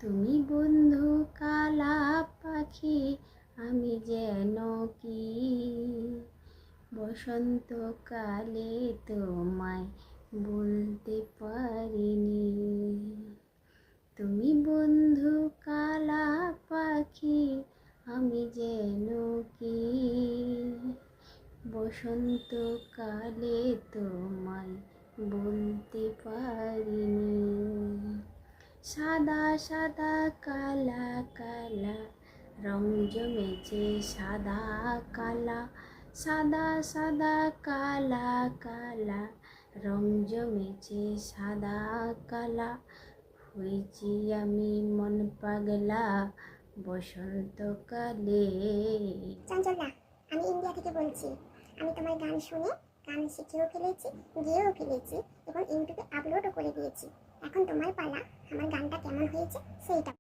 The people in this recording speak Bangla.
তুমি বন্ধু কালা পাখি, আমি যেন কি বসন্তকালে তোমায় বলতে পারিনি। তুমি বন্ধু কালা পাখি, আমি যেন কি বসন্তকালে তোমায় বলতে পারিনি। সাদা সাদা কালা কালা রং জমেছে সাদা কালা, সাদা সাদা কালা কালা রং জমেছে সাদা কালা। হয়েছি আমি মন পাগলা বসন্তকালে। চঞ্চলা, আমি ইন্ডিয়া থেকে বলছি। আমি তোমার গান শুনে গান শিখেও ফেলেছি, গেয়েও ফেলেছি এবং ইউটিউবে আপলোডও করে দিয়েছি। এখন তোমার পালা আমার গানটা কেমন হয়েছে সেইটা